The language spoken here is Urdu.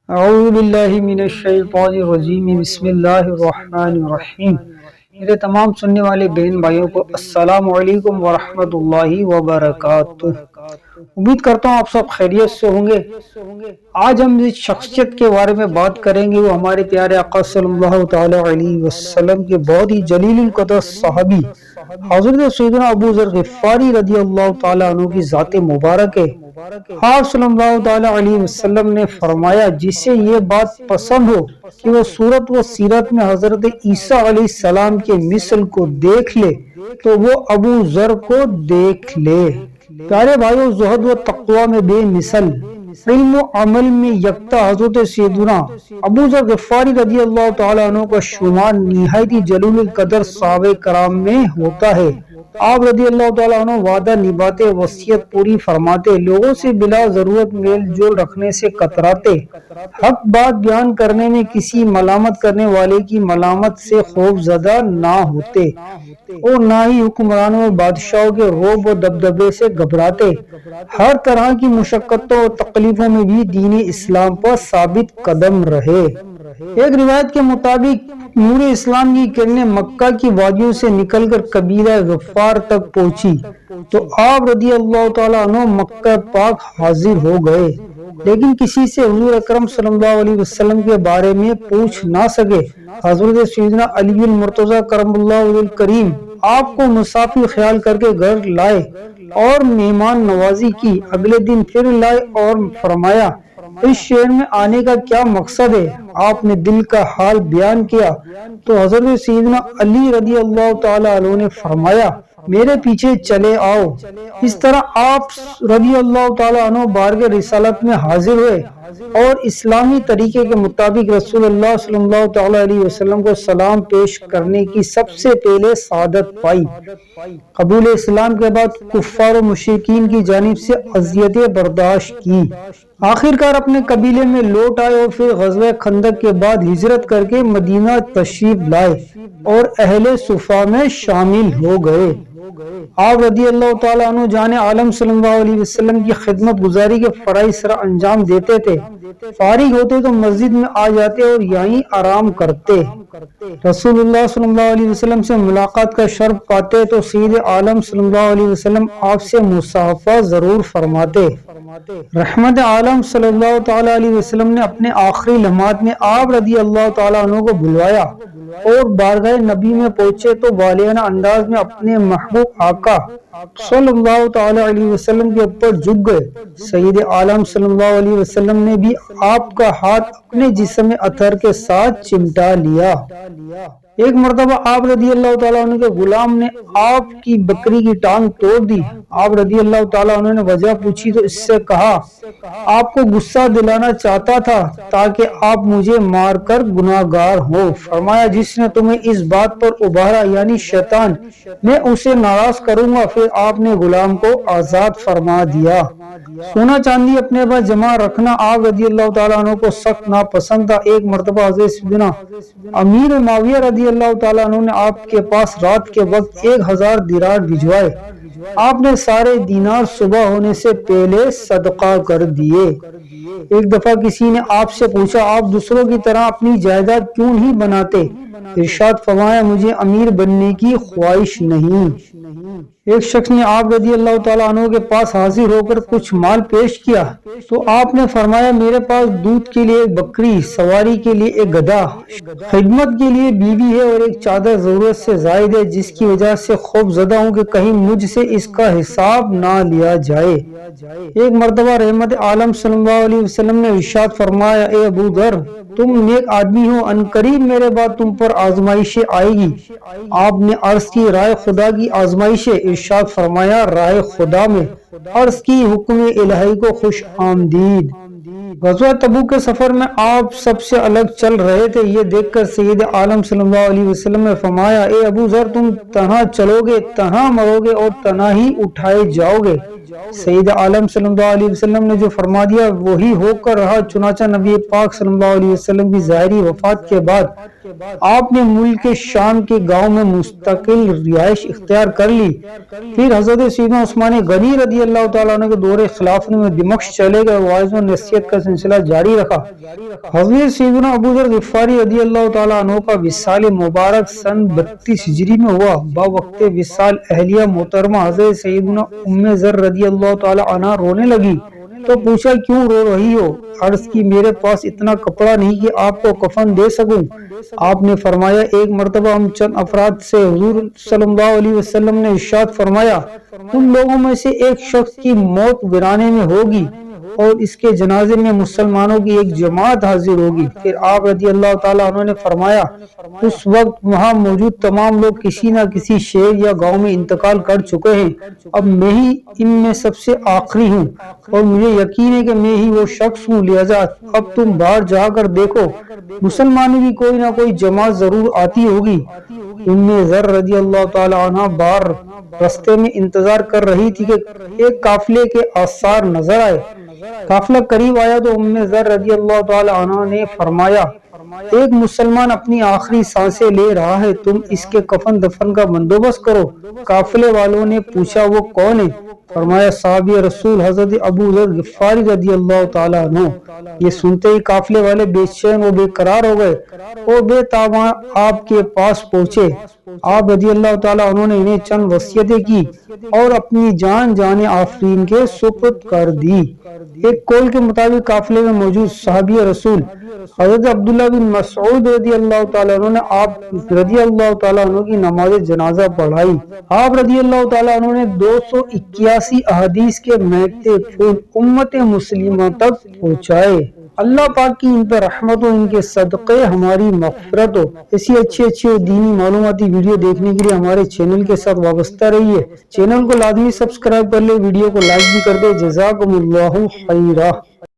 اعوذ باللہ من الشیطان الرجیم بسم اللہ الرحمن الرحیم۔ میرے تمام سننے والے بہن بھائیوں کو السلام علیکم ورحمۃ اللہ وبرکاتہ۔ امید کرتا ہوں آپ سب خیریت سے ہوں گے۔ آج ہم جس شخصیت کے بارے میں بات کریں گے وہ ہمارے پیارے آقا صلی اللہ تعالی علیہ وسلم کے بہت ہی جلیل القدر صحابی حضرت سیدنا ابو ذر غفاری رضی اللہ تعالی عنہ کی ذات مبارک ہے۔ آپ صلی اللہ تعالی علیہ وسلم نے فرمایا، جسے یہ بات پسند ہو کہ وہ صورت و سیرت میں حضرت عیسیٰ علیہ السلام کے مثل کو دیکھ لے تو وہ ابو ذر کو دیکھ لے۔ پیارے بھائیو، زہد و تقوی میں بے مثل، علم و عمل میں یکتا حضرت سیدنا ابو ذر غفاری رضی اللہ تعالی عنہ کا شمار نہایت جلیل القدر صحابہ کرام میں ہوتا ہے۔ آپ رضی اللہ تعالیٰ عنہ وعدہ نبھاتے، وصیت پوری فرماتے، لوگوں سے بلا ضرورت میل جول رکھنے سے کتراتے، حق بات بیان کرنے میں کسی ملامت کرنے والے کی ملامت سے خوف زدہ نہ ہوتے، اور نہ ہی حکمرانوں اور بادشاہوں کے رعب و دبدبے سے گھبراتے۔ ہر طرح کی مشقتوں اور تکلیفوں میں بھی دین اسلام پر ثابت قدم رہے۔ ایک روایت کے مطابق نور اسلام کی کرنیں مکہ کی وادیوں سے نکل کر قبیلہ غفار تک پہنچی تو آپ رضی اللہ تعالیٰ عنہ مکہ پاک حاضر ہو گئے، لیکن کسی سے حضور اکرم صلی اللہ علیہ وسلم کے بارے میں پوچھ نہ سکے۔ حضرت سیدنا علی المرتضیٰ کرم اللہ وجہ الکریم آپ کو مسافر خیال کر کے گھر لائے اور مہمان نوازی کی۔ اگلے دن پھر لائے اور فرمایا، اس شہر میں آنے کا کیا مقصد ہے؟ آپ نے دل کا حال بیان کیا تو حضرت سیدنا علی رضی اللہ تعالی عنہ نے فرمایا، میرے پیچھے چلے آؤ۔ اس طرح آپ رضی اللہ تعالی عنہ بارگاہ رسالت میں حاضر ہوئے اور اسلامی طریقے کے مطابق رسول اللہ صلی اللہ تعالی علیہ وسلم کو سلام پیش کرنے کی سب سے پہلے سعادت پائی۔ قبول اسلام کے بعد کفار و مشرکین کی جانب سے اذیتیں برداشت کی، آخرکار اپنے قبیلے میں لوٹ آئے اور پھر غزوہ خندق کے بعد ہجرت کر کے مدینہ تشریف لائے اور اہل صفا میں شامل ہو گئے۔ آپ رضی اللہ تعالیٰ عنہ جان عالم صلی اللہ علیہ وسلم کی خدمت گزاری کے فرائض سرا انجام دیتے تھے۔ فارغ ہوتے تو مسجد میں آ جاتے اور یہیں آرام کرتے۔ رسول اللہ صلی اللہ علیہ وسلم سے ملاقات کا شرف پاتے تو سید عالم صلی اللہ علیہ وسلم آپ سے مصافحہ ضرور فرماتے۔ رحمت عالم صلی اللہ تعالی علیہ وسلم نے اپنے آخری لمحات میں آپ رضی اللہ تعالیٰ عنہ کو بلوایا اور بارگاہ نبی میں پہنچے تو والہانہ انداز میں اپنے محبوب آقا صلی اللہ تعالی علیہ وسلم کے اوپر جھک گئے۔ سید عالم صلی اللہ علیہ وسلم نے بھی آپ کا ہاتھ اپنے جسم اطہر کے ساتھ چمٹا لیا۔ ایک مرتبہ آپ رضی اللہ تعالیٰ عنہ کے غلام نے آپ کی بکری کی ٹانگ توڑ دی۔ آپ رضی اللہ تعالیٰ عنہ نے وجہ پوچھی تو اس سے کہا، آپ کو غصہ دلانا چاہتا تھا تاکہ آپ مجھے مار کر گناہگار ہو۔ فرمایا، جس نے تمہیں اس بات پر ابھارا یعنی شیطان، میں اسے ناراض کروں گا۔ پھر آپ نے غلام کو آزاد فرما دیا۔ سونا چاندی اپنے پاس جمع رکھنا آپ رضی اللہ تعالیٰ عنہ کو سخت ناپسند تھا۔ ایک مرتبہ حضرت سیدنا امیر معاویہ رضی اللہ تعالیٰ عنہ نے آپ کے پاس رات کے وقت 1000 دینار بھجوائے۔ آپ نے سارے دینار صبح ہونے سے پہلے صدقہ کر دیے۔ ایک دفعہ کسی نے آپ سے پوچھا، آپ دوسروں کی طرح اپنی جائیداد کیوں نہیں بناتے؟ ارشاد فرمایا، مجھے امیر بننے کی خواہش نہیں۔ ایک شخص نے آپ رضی اللہ تعالیٰ عنہ کے پاس حاضر ہو کر کچھ مال پیش کیا تو آپ نے فرمایا، میرے پاس دودھ کے لیے ایک بکری، سواری کے لیے ایک گدھا، خدمت کے لیے بیوی ہے اور ایک چادر ضرورت سے زائد ہے، جس کی وجہ سے خوف زدہ ہوں کہ کہیں مجھ سے اس کا حساب نہ لیا جائے۔ ایک مرتبہ رحمت عالم صلی اللہ علیہ وسلم نے ارشاد فرمایا، اے ابو ذر، تم نیک آدمی ہو، عنقریب میرے بعد تم پر آزمائشیں آئے گی۔ آپ نے عرض کی، رائے خدا کی آزمائشیں؟ ارشاد فرمایا، رائے خدا میں۔ عرض کی، حکم الہی کو خوش آمدید۔ غزوہ تبوک کے سفر میں آپ سب سے الگ چل رہے تھے۔ یہ دیکھ کر سید عالم صلی اللہ علیہ وسلم نے فرمایا، اے ابو ذر، تم تنہا چلو گے، تنہا مرو گے اور تنہا ہی اٹھائے جاؤ گے۔ سید عالم صلی اللہ علیہ وسلم نے جو فرما دیا وہی ہو کر رہا۔ چنانچہ نبی پاک صلی اللہ علیہ وسلم کی ظاہری وفات کے بعد آپ نے ملک شام کے گاؤں میں مستقل رہائش اختیار کر لی۔ پھر حضرت سیدنا عثمان غنی رضی اللہ تعالیٰ عنہ کے دور خلافت میں دمشق چلے گئے، واعظ و نصیحت کا سلسلہ جاری رکھا۔ حضرت سیدنا ابو ذر غفاری رضی اللہ تعالیٰ عنہ کا وصال مبارک سن 32 ہجری میں ہوا۔ وقت وصال اہلیہ محترمہ حضرت سیدنا ام ذر رضی اللہ تعالیٰ عنہ رونے لگی تو پوچھا کیوں رو رہی ہو؟ عرض کی میرے پاس اتنا کپڑا نہیں کہ آپ کو کفن دے سکوں۔ آپ نے فرمایا ایک مرتبہ ہم چند افراد سے حضور صلی اللہ علیہ وسلم نے ارشاد فرمایا تم لوگوں میں سے ایک شخص کی موت ویرانے میں ہوگی اور اس کے جنازے میں مسلمانوں کی ایک جماعت حاضر ہوگی۔ پھر آپ رضی اللہ تعالیٰ عنہ نے فرمایا اس وقت وہاں موجود تمام لوگ کسی نہ کسی شہر یا گاؤں میں انتقال کر چکے ہیں، اب میں ہی ان میں سب سے آخری ہوں اور مجھے یقین ہے کہ میں ہی وہ شخص ہوں، لہذا اب تم باہر جا کر دیکھو مسلمانوں کی کوئی نہ کوئی جماعت ضرور آتی ہوگی۔ ام ذر رضی اللہ تعالیٰ عنہ باہر رستے میں انتظار کر رہی تھی کہ ایک قافلے کے آثار نظر آئے۔ قافلہ قریب آیا تو ام ذر رضی اللہ تعالی عنہ نے فرمایا ایک مسلمان اپنی آخری سانسیں لے رہا ہے، تم اس کے کفن دفن کا بندوبست کرو۔ قافلے والوں نے پوچھا وہ کون ہے؟ فرمایا صحابی رسول حضرت ابو ذر غفاری رضی اللہ تعالی عنہ۔ یہ سنتے ہی قافلے والے بے چین و بے قرار ہو گئے اور بے تاباں آپ کے پاس پہنچے۔ آپ رضی اللہ تعالیٰ عنہ نے انہیں چند وصیتیں کی اور اپنی جان آفرین کے سپرد کر دی۔ ایک قول کے مطابق قافلے میں موجود صحابی رسول حضرت عبداللہ بن مسعود رضی اللہ تعالیٰ عنہ نے آپ رضی اللہ تعالیٰ عنہ کی نماز جنازہ پڑھائی۔ آپ رضی اللہ تعالیٰ عنہ نے 281 احادیث کے مہکتے پھول امت مسلمہ تک پہنچائے۔ اللہ پاک کی ان پر رحمت و ان کے صدقے ہماری مغفرت ہو۔ ایسی اچھی دینی معلوماتی ویڈیو دیکھنے کے لیے ہمارے چینل کے ساتھ وابستہ رہیے۔ چینل کو لازمی سبسکرائب کر لے، ویڈیو کو لائک بھی کر دے۔ جزاکم اللہ خیرہ۔